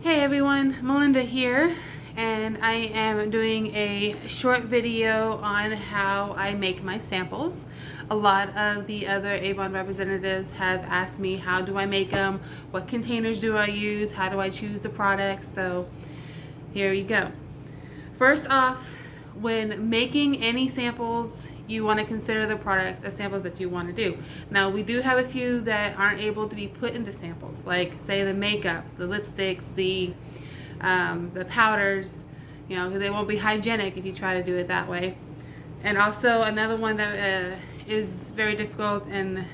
Hey everyone, Melinda here, and I am doing a short video on how I make my samples. A lot of the other Avon representatives have asked me how do I make them, what containers do I use, how do I choose the products, so here you go. First off, when making any samples, you want to consider the products or samples that you want to do. Now, we do have a few that aren't able to be put into samples, like say the makeup, the lipsticks, the powders, you know, because they won't be hygienic if you try to do it that way. And also another one that is very difficult and,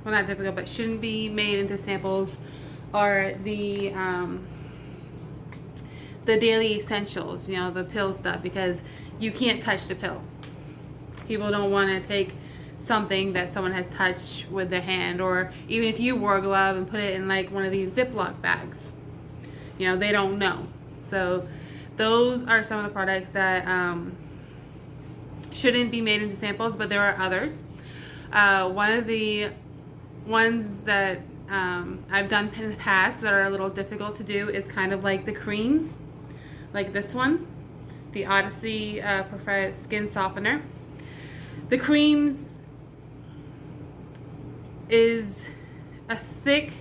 well, not difficult, but shouldn't be made into samples are the daily essentials, you know, the pill stuff, because you can't touch the pill. People don't want to take something that someone has touched with their hand, or even if you wore a glove and put it in like one of these Ziploc bags, you know, they don't know. So those are some of the products that shouldn't be made into samples, but there are others. One of the ones that I've done in the past that are a little difficult to do is kind of like the creams, like this one, the Odyssey Preferred Skin Softener. The creams is a thick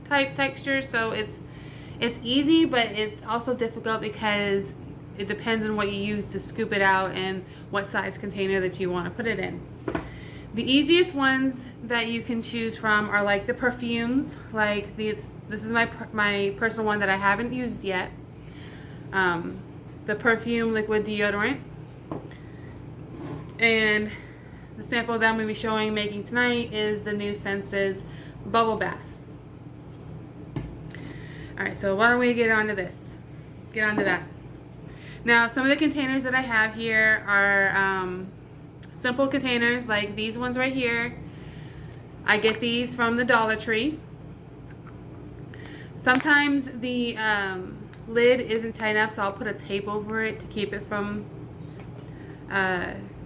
type texture, so it's easy, but it's also difficult because it depends on what you use to scoop it out and what size container that you want to put it in. The easiest ones that you can choose from are like the perfumes, like this is my personal one that I haven't used yet. The perfume liquid deodorant. And the sample that I'm going to be showing making tonight is the new Senses Bubble Bath. Alright, so why don't we get onto this? Get onto that. Now, some of the containers that I have here are simple containers like these ones right here. I get these from the Dollar Tree. Sometimes the lid isn't tight enough, so I'll put a tape over it to keep it from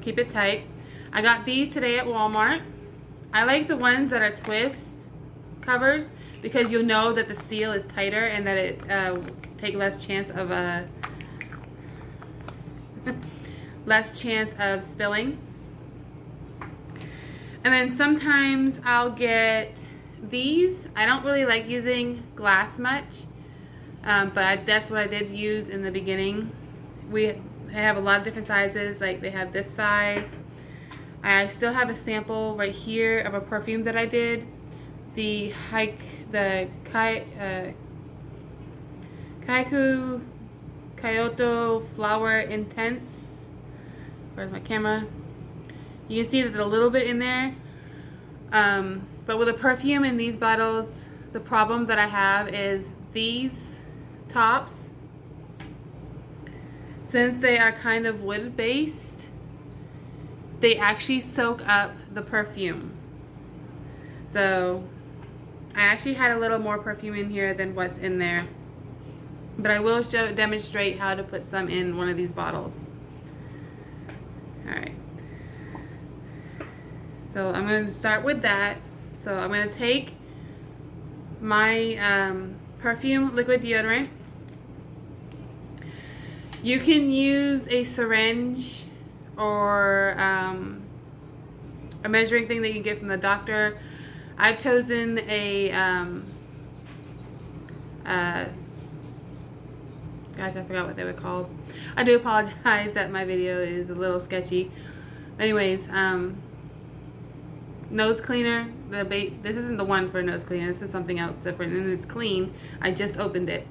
keep it tight. I got these today at Walmart. I like the ones that are twist covers because you'll know that the seal is tighter and that it take less chance of spilling. And then sometimes I'll get these. I don't really like using glass much, but that's what I did use in the beginning. We have a lot of different sizes, like they have this size. I still have a sample right here of a perfume that I did, the Kyoto Flower Intense. Where's my camera? You can see that there's a little bit in there, but with a perfume in these bottles, the problem that I have is these tops, since they are kind of wood based, they actually soak up the perfume. So I actually had a little more perfume in here than what's in there, but I will demonstrate how to put some in one of these bottles. Alright, so I'm going to start with that. So I'm going to take my perfume liquid deodorant. You can use a syringe or a measuring thing that you can get from the doctor. I've chosen a gosh, I forgot what they were called. I do apologize that my video is a little sketchy. Anyways, nose cleaner. This isn't the one for nose cleaner. This is something else different, and it's clean. I just opened it.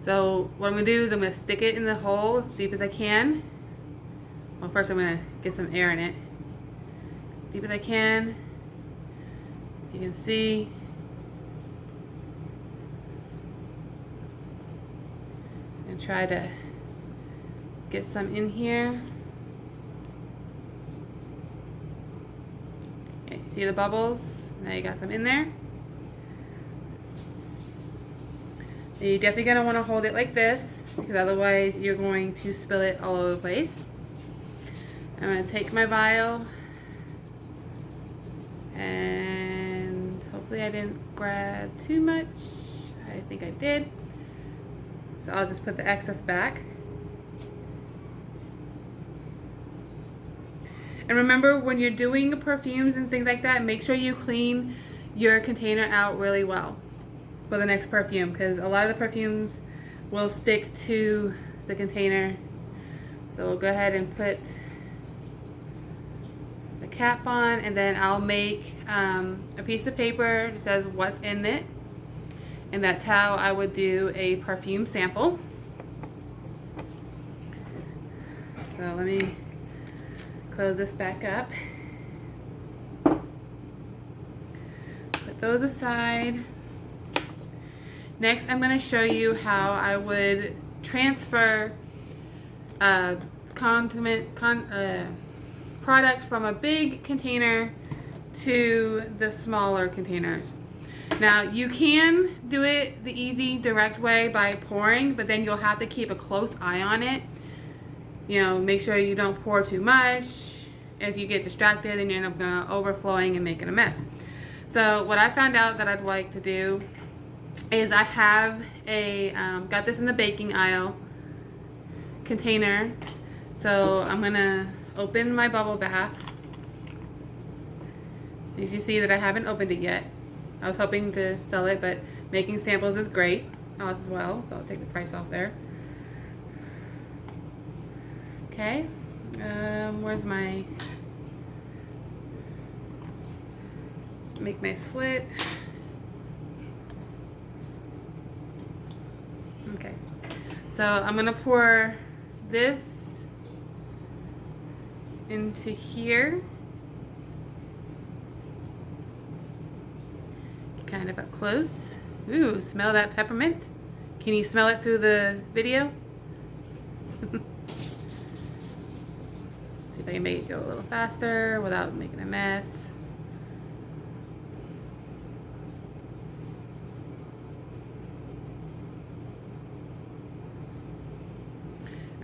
So what I'm going to do is I'm going to stick it in the hole as deep as I can. Well, first I'm going to get some air in it. Deep as I can. You can see. And try to get some in here. Okay, you see the bubbles? Now you got some in there. You're definitely going to want to hold it like this, because otherwise you're going to spill it all over the place. I'm going to take my vial, and hopefully I didn't grab too much. I think I did. So I'll just put the excess back. And remember, when you're doing perfumes and things like that, make sure you clean your container out really well for the next perfume, because a lot of the perfumes will stick to the container. So we'll go ahead and put the cap on, and then I'll make a piece of paper that says what's in it, and that's how I would do a perfume sample. So let me close this back up. Put those aside. Next, I'm going to show you how I would transfer product from a big container to the smaller containers. Now, you can do it the easy, direct way by pouring, but then you'll have to keep a close eye on it. You know, make sure you don't pour too much. If you get distracted, then you end up overflowing and making a mess. So what I found out that I'd like to do is I have a, got this in the baking aisle container. So I'm gonna open my bubble bath. As you see that I haven't opened it yet. I was hoping to sell it, but making samples is great as well. So I'll take the price off there. Okay, where's my, make my slit. Okay, so I'm gonna pour this into here, kind of up close. Ooh, smell that peppermint? Can you smell it through the video? See if I can make it go a little faster without making a mess.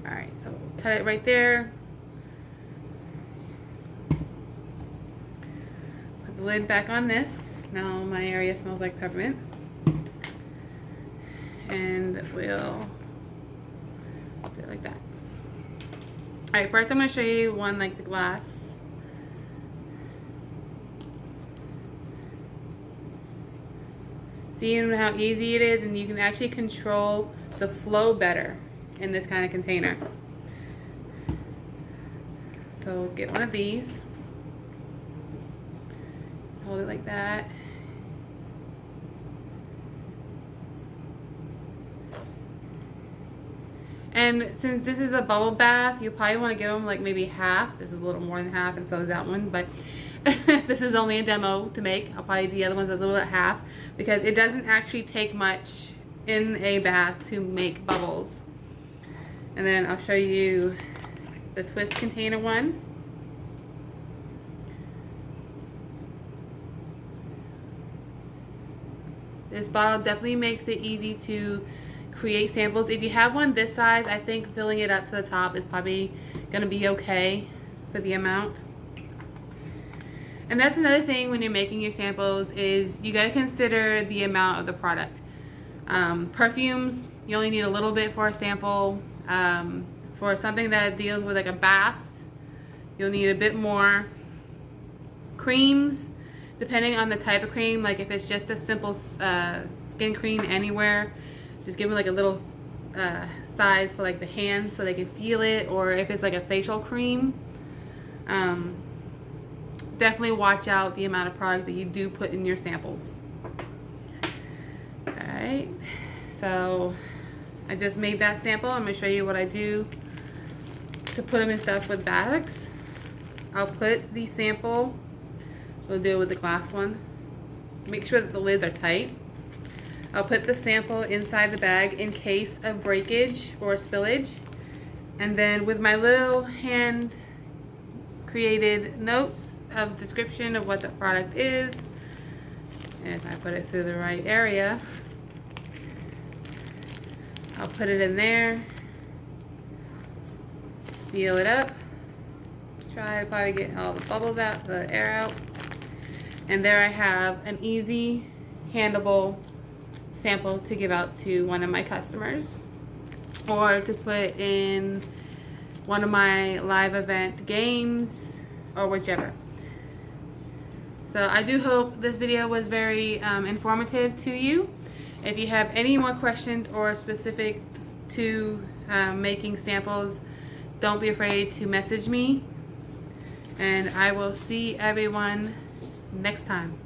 Alright, so we'll cut it right there. Put the lid back on this. Now my area smells like peppermint. And we'll do it like that. Alright, first I'm going to show you one like the glass. See how easy it is, and you can actually control the flow better in this kind of container. So get one of these. Hold it like that. And since this is a bubble bath, you probably want to give them like maybe half. This is a little more than half, and so is that one. But this is only a demo to make. I'll probably do the other ones a little bit half, because it doesn't actually take much in a bath to make bubbles. And then I'll show you the twist container one. This bottle definitely makes it easy to create samples. If you have one this size, I think filling it up to the top is probably going to be okay for the amount. And that's another thing when you're making your samples, is you got to consider the amount of the product. Perfumes, you only need a little bit for a sample. For something that deals with like a bath, you'll need a bit more. Creams, depending on the type of cream, like if it's just a simple skin cream anywhere, just give it like a little size for like the hands so they can feel it. Or if it's like a facial cream, definitely watch out the amount of product that you do put in your samples. Alright, so I just made that sample. I'm going to show you what I do to put them in stuff with bags. I'll put the sample, we'll do it with the glass one. Make sure that the lids are tight. I'll put the sample inside the bag in case of breakage or spillage. And then with my little hand created notes of description of what the product is, and if I put it through the right area, I'll put it in there, seal it up, try to probably get all the bubbles out, the air out, and there I have an easy, handleable sample to give out to one of my customers. or to put in one of my live event games, or whichever. So I do hope this video was very informative to you. If you have any more questions or specific to making samples, don't be afraid to message me. And I will see everyone next time.